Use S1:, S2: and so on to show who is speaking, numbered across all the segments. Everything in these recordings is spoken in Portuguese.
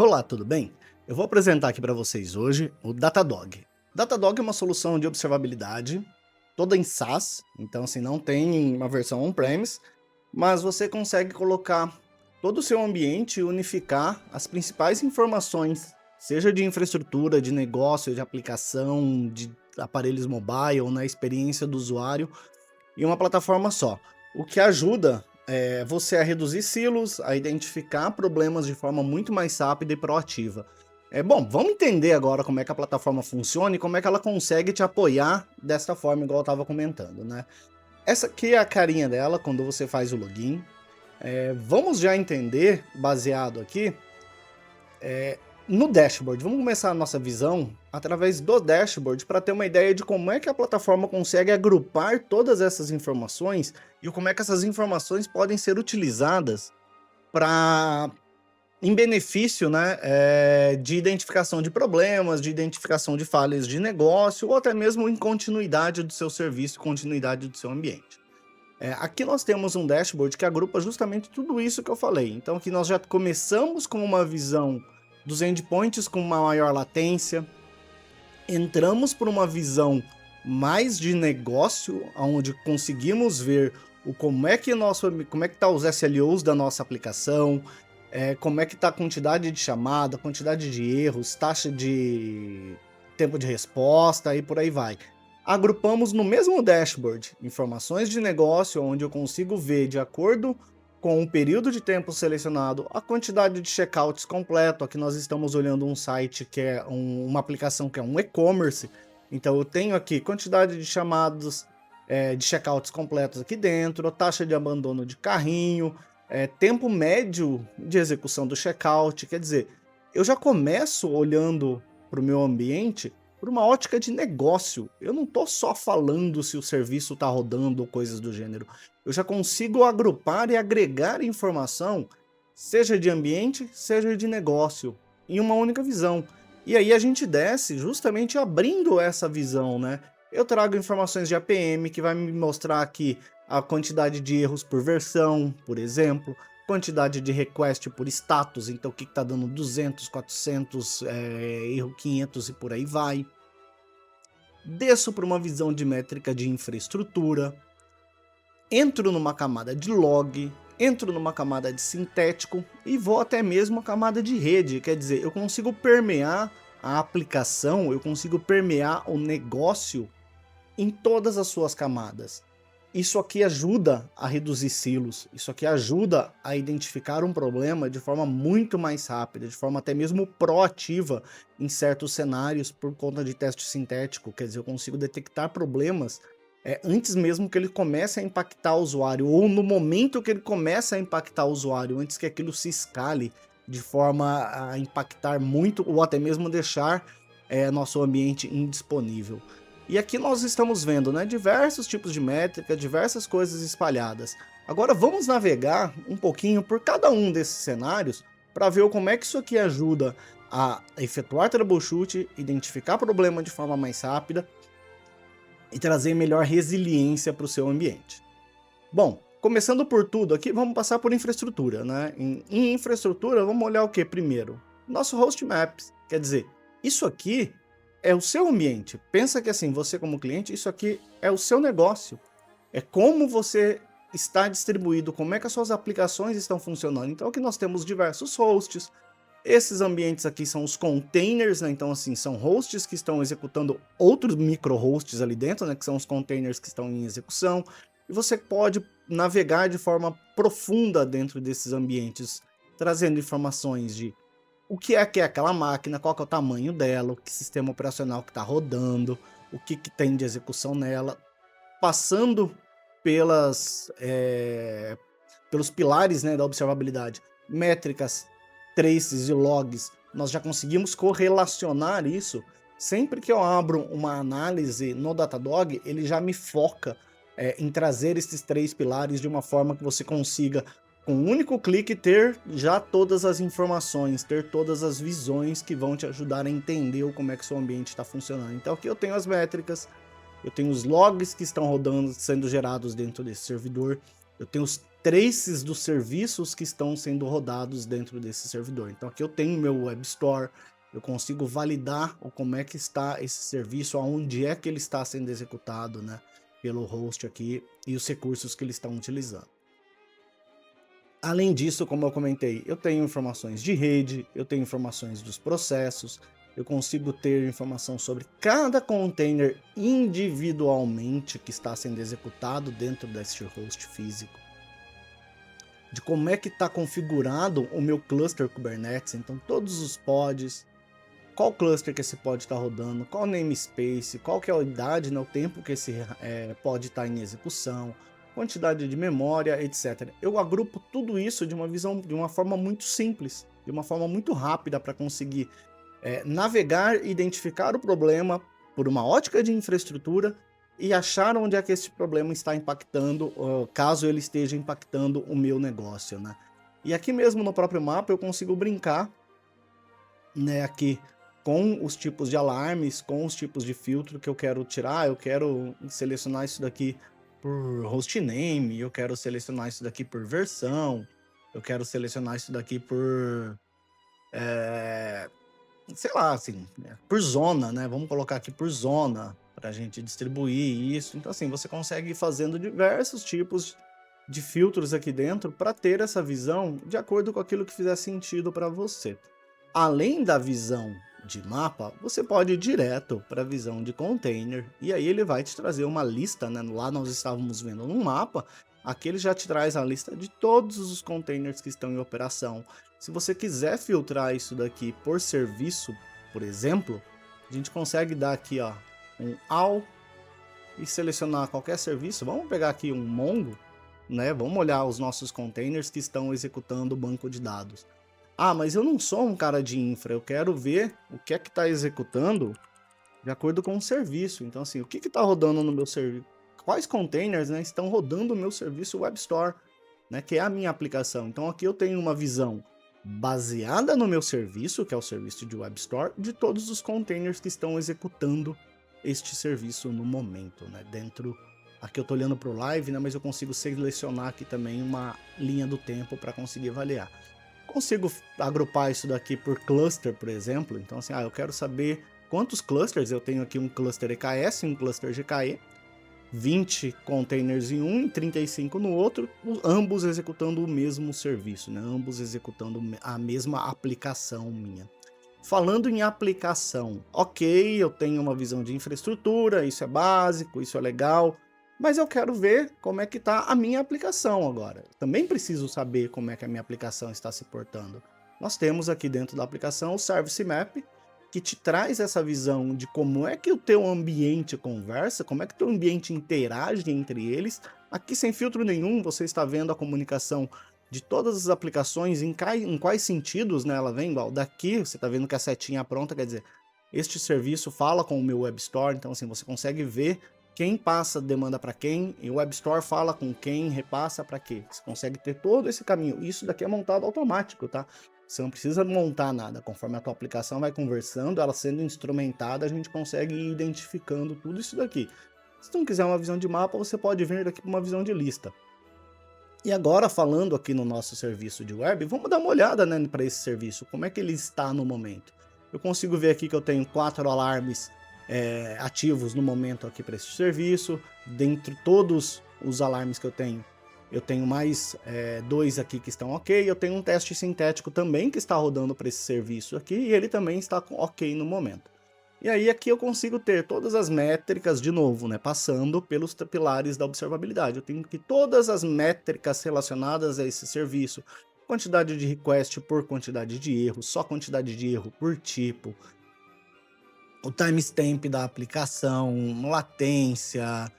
S1: Olá, tudo bem? Eu vou apresentar aqui para vocês hoje o Datadog. Datadog é uma solução de observabilidade, toda em SaaS, então assim, não tem uma versão on-premise, mas você consegue colocar todo o seu ambiente e unificar as principais informações, seja de infraestrutura, de negócio, de aplicação, de aparelhos mobile, na experiência do usuário, em uma plataforma só. O que ajuda você a reduzir silos, a identificar problemas de forma muito mais rápida e proativa. Bom, vamos entender agora como é que a plataforma funciona e como é que ela consegue te apoiar dessa forma, igual eu estava comentando, né? Essa aqui é a carinha dela quando você faz o login. Vamos já entender, baseado aqui, no dashboard. Vamos começar a nossa visão através do dashboard para ter uma ideia de como é que a plataforma consegue agrupar todas essas informações e como é que essas informações podem ser utilizadas para em benefício, né, de identificação de problemas, de identificação de falhas de negócio ou até mesmo em continuidade do seu serviço, continuidade do seu ambiente. Aqui nós temos um dashboard que agrupa justamente tudo isso que eu falei. Então aqui nós já começamos com uma visão dos endpoints com uma maior latência, entramos por uma visão mais de negócio, onde conseguimos ver como é que tá os SLOs da nossa aplicação, como é que tá a quantidade de chamada, quantidade de erros, taxa de tempo de resposta e por aí vai. Agrupamos no mesmo dashboard informações de negócio, onde eu consigo ver, de acordo com o período de tempo selecionado, a quantidade de checkouts completo. Aqui nós estamos olhando um site que é uma aplicação que é um e-commerce, então eu tenho aqui quantidade de chamados, de checkouts completos aqui dentro, a taxa de abandono de carrinho, tempo médio de execução do checkout. Quer dizer, eu já começo olhando para o meu ambiente por uma ótica de negócio. Eu não estou só falando se o serviço está rodando ou coisas do gênero. Eu já consigo agrupar e agregar informação, seja de ambiente, seja de negócio, em uma única visão. E aí a gente desce justamente abrindo essa visão, né? Eu trago informações de APM que vai me mostrar aqui a quantidade de erros por versão, por exemplo, quantidade de request por status, então o que está dando 200, 400, erro 500 e por aí vai. Desço para uma visão de métrica de infraestrutura, entro numa camada de log, entro numa camada de sintético e vou até mesmo a camada de rede. Quer dizer, eu consigo permear a aplicação, eu consigo permear o negócio em todas as suas camadas. Isso aqui ajuda a reduzir silos, isso aqui ajuda a identificar um problema de forma muito mais rápida, de forma até mesmo proativa em certos cenários por conta de teste sintético. Quer dizer, eu consigo detectar problemas antes mesmo que ele comece a impactar o usuário, ou no momento que ele começa a impactar o usuário, antes que aquilo se escale de forma a impactar muito ou até mesmo deixar nosso ambiente indisponível. E aqui nós estamos vendo, né, diversos tipos de métrica, diversas coisas espalhadas. Agora vamos navegar um pouquinho por cada um desses cenários para ver como é que isso aqui ajuda a efetuar troubleshoot, identificar problema de forma mais rápida e trazer melhor resiliência para o seu ambiente. Bom, começando por tudo aqui, vamos passar por infraestrutura, né? Em infraestrutura, vamos olhar o que primeiro? Nosso host maps, quer dizer, isso aqui é o seu ambiente. Pensa que assim, você como cliente, isso aqui é o seu negócio. É como você está distribuído, como é que as suas aplicações estão funcionando. Então aqui nós temos diversos hosts. Esses ambientes aqui são os containers, né? Então assim, são hosts que estão executando outros micro-hosts ali dentro, né? Que são os containers que estão em execução. E você pode navegar de forma profunda dentro desses ambientes, trazendo informações de o que é aquela máquina, qual que é o tamanho dela, o que sistema operacional que está rodando, o que tem de execução nela, passando pelos pilares, né, da observabilidade, métricas, traces e logs. Nós já conseguimos correlacionar isso. Sempre que eu abro uma análise no Datadog, ele já me foca em trazer esses 3 pilares de uma forma que você consiga, com um único clique, ter já todas as informações, ter todas as visões que vão te ajudar a entender como é que seu ambiente está funcionando. Então aqui eu tenho as métricas, eu tenho os logs que estão rodando, sendo gerados dentro desse servidor, eu tenho os traces dos serviços que estão sendo rodados dentro desse servidor. Então aqui eu tenho meu Web Store, eu consigo validar como é que está esse serviço, aonde é que ele está sendo executado, né, pelo host aqui e os recursos que eles estão utilizando. Além disso, como eu comentei, eu tenho informações de rede, eu tenho informações dos processos, eu consigo ter informação sobre cada container individualmente que está sendo executado dentro deste host físico, de como é que está configurado o meu cluster Kubernetes, então todos os pods, qual cluster que esse pod está rodando, qual namespace, qual que é a idade, né, o tempo que esse pod está em execução, quantidade de memória, etc. Eu agrupo tudo isso de uma forma muito simples, de uma forma muito rápida para conseguir navegar e identificar o problema por uma ótica de infraestrutura e achar onde é que esse problema está impactando, caso ele esteja impactando o meu negócio, né? E aqui mesmo no próprio mapa eu consigo brincar, né, aqui com os tipos de alarmes, com os tipos de filtro que eu quero tirar. Eu quero selecionar isso daqui por hostname, eu quero selecionar isso daqui por versão, eu quero selecionar isso daqui por, sei lá, assim, né, por zona, né? Vamos colocar aqui por zona para a gente distribuir isso. Então, assim, você consegue ir fazendo diversos tipos de filtros aqui dentro para ter essa visão de acordo com aquilo que fizer sentido para você. Além da visão de mapa, você pode ir direto para a visão de container, e aí ele vai te trazer uma lista, né? Lá nós estávamos vendo no mapa, aqui ele já te traz a lista de todos os containers que estão em operação. Se você quiser filtrar isso daqui por serviço, por exemplo, a gente consegue dar aqui, ó, um all e selecionar qualquer serviço. Vamos pegar aqui um Mongo, né? Vamos olhar os nossos containers que estão executando o banco de dados. Ah, mas eu não sou um cara de infra, eu quero ver o que é que está executando de acordo com o serviço. Então, assim, o que está rodando no meu serviço? Quais containers, né, estão rodando o meu serviço Web Store, né, que é a minha aplicação. Então, aqui eu tenho uma visão baseada no meu serviço, que é o serviço de Web Store, de todos os containers que estão executando este serviço no momento, né? Dentro, aqui eu estou olhando para o live, né, mas eu consigo selecionar aqui também uma linha do tempo para conseguir avaliar. Consigo agrupar isso daqui por cluster, por exemplo. Então, assim, eu quero saber quantos clusters. Eu tenho aqui um cluster EKS, um cluster GKE, 20 containers em um e 35 no outro, ambos executando o mesmo serviço, né? Ambos executando a mesma aplicação minha. Falando em aplicação, ok, eu tenho uma visão de infraestrutura, isso é básico, isso é legal, mas eu quero ver como é que está a minha aplicação agora. Também preciso saber como é que a minha aplicação está se portando. Nós temos aqui dentro da aplicação o Service Map, que te traz essa visão de como é que o teu ambiente conversa, como é que o teu ambiente interage entre eles. Aqui sem filtro nenhum, você está vendo a comunicação de todas as aplicações, em quais sentidos, né, ela vem. Igual daqui, você está vendo que a setinha pronta, quer dizer, este serviço fala com o meu Web Store, então assim, você consegue ver quem passa demanda para quem, e o Web Store fala com quem, repassa para quê. Você consegue ter todo esse caminho. Isso daqui é montado automático, tá? Você não precisa montar nada. Conforme a tua aplicação vai conversando, ela sendo instrumentada, a gente consegue ir identificando tudo isso daqui. Se tu não quiser uma visão de mapa, você pode vir daqui para uma visão de lista. E agora, falando aqui no nosso serviço de web, vamos dar uma olhada, né, para esse serviço. Como é que ele está no momento? Eu consigo ver aqui que eu tenho 4 alarmes ativos no momento aqui para esse serviço. Dentre todos os alarmes que eu tenho mais 2 aqui que estão ok. Eu tenho um teste sintético também que está rodando para esse serviço aqui, e ele também está ok no momento. E aí aqui eu consigo ter todas as métricas de novo, né, passando pelos pilares da observabilidade. Eu tenho que todas as métricas relacionadas a esse serviço, quantidade de request por quantidade de erro, só quantidade de erro por tipo, o timestamp da aplicação, latência,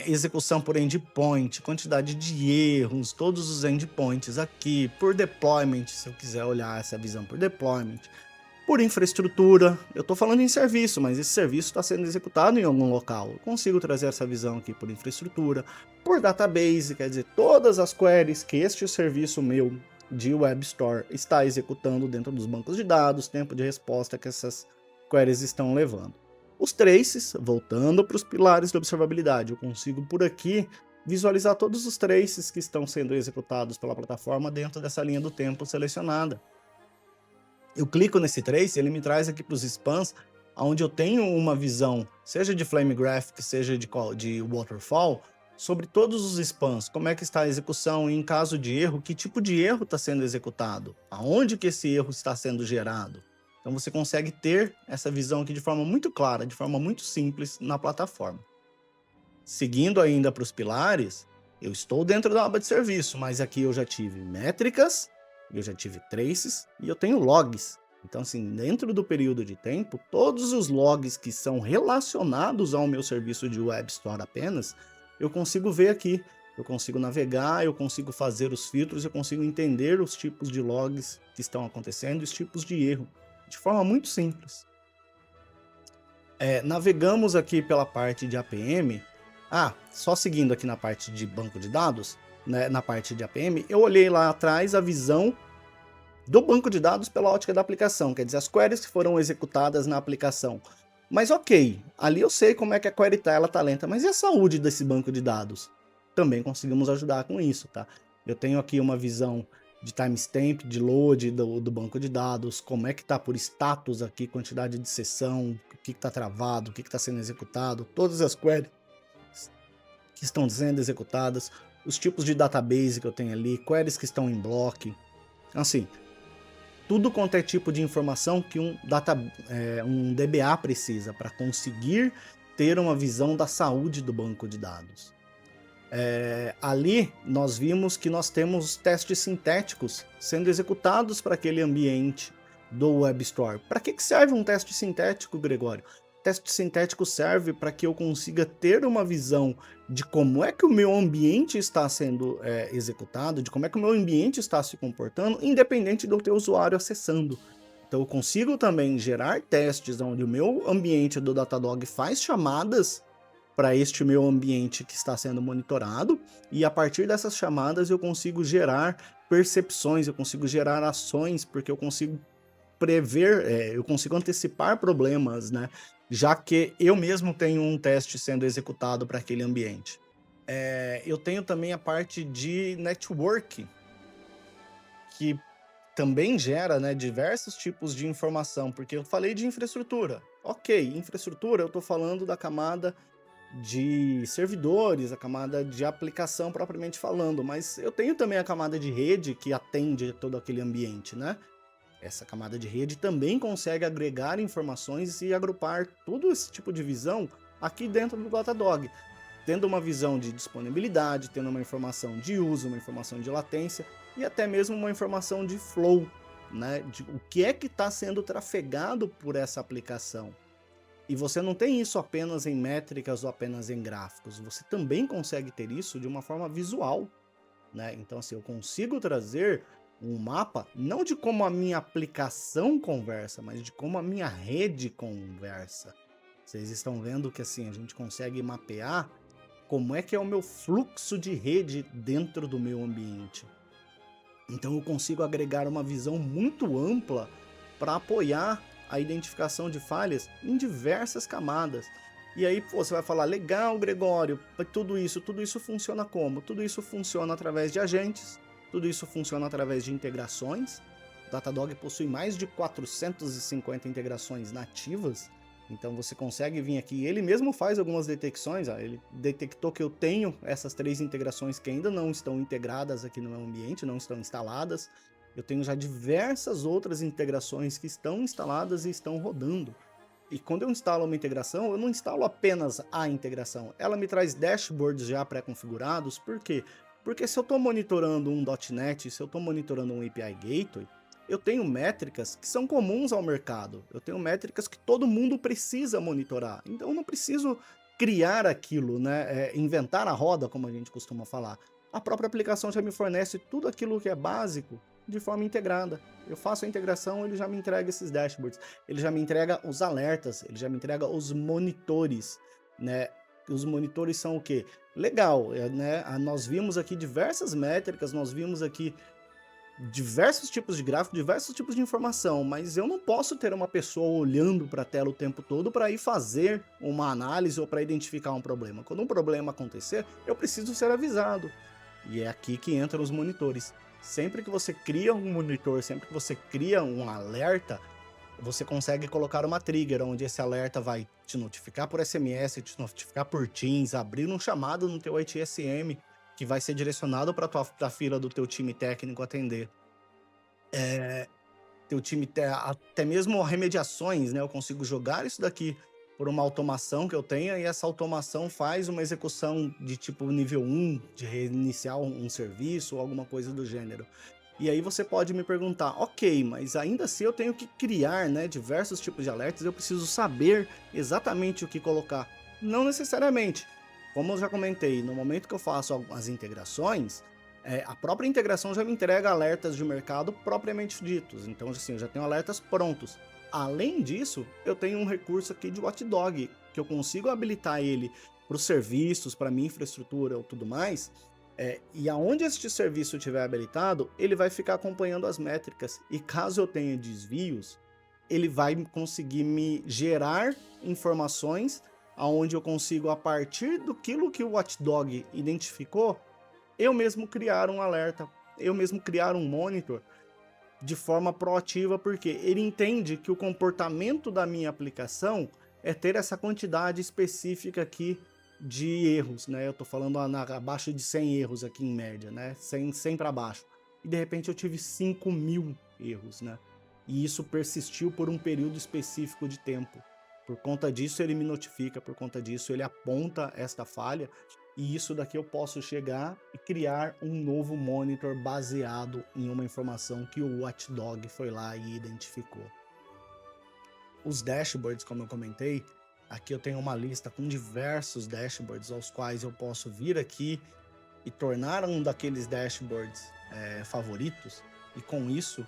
S1: execução por endpoint, quantidade de erros, todos os endpoints aqui, por deployment, se eu quiser olhar essa visão por deployment, por infraestrutura. Eu estou falando em serviço, mas esse serviço está sendo executado em algum local. Eu consigo trazer essa visão aqui por infraestrutura, por database, quer dizer, todas as queries que este serviço meu de Web Store está executando dentro dos bancos de dados, tempo de resposta que essas queries estão levando. Os traces, voltando para os pilares da observabilidade, eu consigo por aqui visualizar todos os traces que estão sendo executados pela plataforma dentro dessa linha do tempo selecionada. Eu clico nesse trace, ele me traz aqui para os spans, onde eu tenho uma visão, seja de Flame Graphic, seja de Waterfall, sobre todos os spans, como é que está a execução, e em caso de erro, que tipo de erro está sendo executado, aonde que esse erro está sendo gerado. Então você consegue ter essa visão aqui de forma muito clara, de forma muito simples na plataforma. Seguindo ainda para os pilares, eu estou dentro da aba de serviço, mas aqui eu já tive métricas, eu já tive traces e eu tenho logs. Então, assim, dentro do período de tempo, todos os logs que são relacionados ao meu serviço de Web Store apenas, eu consigo ver aqui. Eu consigo navegar, eu consigo fazer os filtros, eu consigo entender os tipos de logs que estão acontecendo e os tipos de erro, de forma muito simples. Navegamos aqui pela parte de APM. Só seguindo aqui na parte de banco de dados, né, na parte de APM, eu olhei lá atrás a visão do banco de dados pela ótica da aplicação, quer dizer, as queries que foram executadas na aplicação. Mas ok, ali eu sei como é que a query ela tá lenta, mas e a saúde desse banco de dados? Também conseguimos ajudar com isso, tá? Eu tenho aqui uma visão de timestamp, de load do banco de dados, como é que tá por status aqui, quantidade de sessão, o que tá travado, o que tá sendo executado, todas as queries que estão sendo executadas, os tipos de database que eu tenho ali, queries que estão em block, assim, tudo quanto é tipo de informação que um DBA precisa para conseguir ter uma visão da saúde do banco de dados. Ali nós vimos que nós temos testes sintéticos sendo executados para aquele ambiente do Web Store. Para que serve um teste sintético, Gregório? Teste sintético serve para que eu consiga ter uma visão de como é que o meu ambiente está sendo executado, de como é que o meu ambiente está se comportando, independente do teu usuário acessando. Então eu consigo também gerar testes onde o meu ambiente do Datadog faz chamadas para este meu ambiente que está sendo monitorado, e a partir dessas chamadas eu consigo gerar percepções, eu consigo gerar ações, porque eu consigo prever, eu consigo antecipar problemas, né? Já que eu mesmo tenho um teste sendo executado para aquele ambiente. Eu tenho também a parte de network, que também gera, né, diversos tipos de informação, porque eu falei de infraestrutura. Ok, infraestrutura, eu estou falando da camada de servidores, a camada de aplicação propriamente falando, mas eu tenho também a camada de rede que atende todo aquele ambiente, né? Essa camada de rede também consegue agregar informações e agrupar todo esse tipo de visão aqui dentro do Datadog, tendo uma visão de disponibilidade, tendo uma informação de uso, uma informação de latência e até mesmo uma informação de flow, né? De o que é que está sendo trafegado por essa aplicação. E você não tem isso apenas em métricas ou apenas em gráficos, você também consegue ter isso de uma forma visual, né? Então, assim, eu consigo trazer um mapa, não de como a minha aplicação conversa, mas de como a minha rede conversa. Vocês estão vendo que, assim, a gente consegue mapear como é que é o meu fluxo de rede dentro do meu ambiente. Então, eu consigo agregar uma visão muito ampla para apoiar a identificação de falhas em diversas camadas. E aí você vai falar, legal, Gregório, tudo isso funciona como? Tudo isso funciona através de agentes, tudo isso funciona através de integrações. O Datadog possui mais de 450 integrações nativas, então você consegue vir aqui, ele mesmo faz algumas detecções, ele detectou que eu tenho essas 3 integrações que ainda não estão integradas aqui no meu ambiente, não estão instaladas. Eu tenho já diversas outras integrações que estão instaladas e estão rodando. E quando eu instalo uma integração, eu não instalo apenas a integração. Ela me traz dashboards já pré-configurados. Por quê? Porque se eu estou monitorando um .NET, se eu estou monitorando um API Gateway, eu tenho métricas que são comuns ao mercado. Eu tenho métricas que todo mundo precisa monitorar. Então eu não preciso criar aquilo, né? Inventar a roda, como a gente costuma falar. A própria aplicação já me fornece tudo aquilo que é básico de forma integrada. Eu faço a integração, ele já me entrega esses dashboards, ele já me entrega os alertas, ele já me entrega os monitores, né? Os monitores são o quê? Legal, né? Nós vimos aqui diversas métricas, nós vimos aqui diversos tipos de gráfico, diversos tipos de informação, mas eu não posso ter uma pessoa olhando para a tela o tempo todo para ir fazer uma análise ou para identificar um problema. Quando um problema acontecer, eu preciso ser avisado. E é aqui que entram os monitores. Sempre que você cria um monitor, sempre que você cria um alerta, você consegue colocar uma trigger, onde esse alerta vai te notificar por SMS, te notificar por Teams, abrir um chamado no teu ITSM, que vai ser direcionado para a fila do teu time técnico atender. Teu time até mesmo remediações, né? Eu consigo jogar isso daqui por uma automação que eu tenha, e essa automação faz uma execução de tipo nível 1, de reiniciar um serviço ou alguma coisa do gênero. E aí você pode me perguntar, ok, mas ainda assim eu tenho que criar, né, diversos tipos de alertas, eu preciso saber exatamente o que colocar. Não necessariamente. Como eu já comentei, no momento que eu faço as integrações, a própria integração já me entrega alertas de mercado propriamente ditos. Então, assim, eu já tenho alertas prontos. Além disso, eu tenho um recurso aqui de Watchdog, que eu consigo habilitar ele para os serviços, para minha infraestrutura ou tudo mais, e aonde este serviço estiver habilitado, ele vai ficar acompanhando as métricas. E caso eu tenha desvios, ele vai conseguir me gerar informações aonde eu consigo, a partir do que o Watchdog identificou, eu mesmo criar um alerta, eu mesmo criar um monitor de forma proativa, porque ele entende que o comportamento da minha aplicação é ter essa quantidade específica aqui de erros, né? Eu tô falando abaixo de 100 erros aqui em média, né? 100 para baixo. E de repente eu tive 5.000 erros, né? E isso persistiu por um período específico de tempo. Por conta disso ele me notifica, por conta disso ele aponta esta falha, e isso daqui eu posso chegar e criar um novo monitor baseado em uma informação que o Watchdog foi lá e identificou. Os dashboards, como eu comentei, aqui eu tenho uma lista com diversos dashboards aos quais eu posso vir aqui e tornar um daqueles dashboards favoritos, e com isso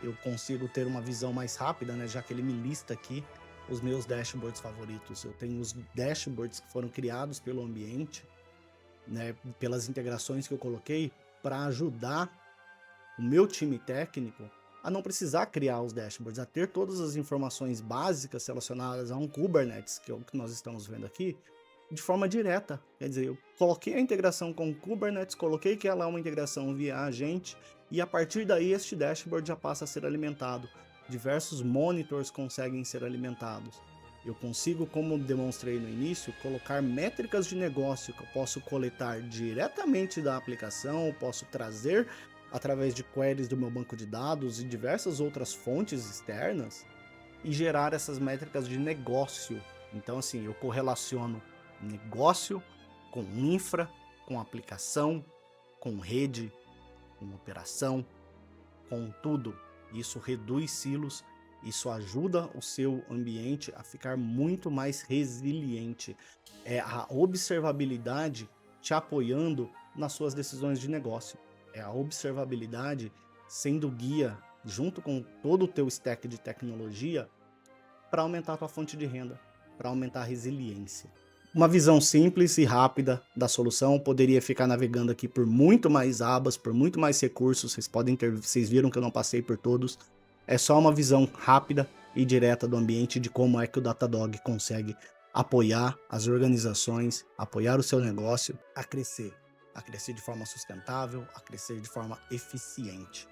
S1: eu consigo ter uma visão mais rápida, né, já que ele me lista aqui os meus dashboards favoritos. Eu tenho os dashboards que foram criados pelo ambiente, né, pelas integrações que eu coloquei para ajudar o meu time técnico a não precisar criar os dashboards, a ter todas as informações básicas relacionadas a um Kubernetes, que é o que nós estamos vendo aqui, de forma direta. Quer dizer, eu coloquei a integração com o Kubernetes, coloquei que ela é uma integração via agente, e a partir daí este dashboard já passa a ser alimentado. Diversos monitors conseguem ser alimentados. Eu consigo, como demonstrei no início, colocar métricas de negócio que eu posso coletar diretamente da aplicação, eu posso trazer através de queries do meu banco de dados e diversas outras fontes externas, e gerar essas métricas de negócio. Então, assim, eu correlaciono negócio com infra, com aplicação, com rede, com operação, com tudo. Isso reduz silos, isso ajuda o seu ambiente a ficar muito mais resiliente. É a observabilidade te apoiando nas suas decisões de negócio. É a observabilidade sendo guia junto com todo o teu stack de tecnologia para aumentar a tua fonte de renda, para aumentar a resiliência. Uma visão simples e rápida da solução. Poderia ficar navegando aqui por muito mais abas, por muito mais recursos. Vocês viram que eu não passei por todos. É só uma visão rápida e direta do ambiente, de como é que o Datadog consegue apoiar as organizações, apoiar o seu negócio a crescer de forma sustentável, a crescer de forma eficiente.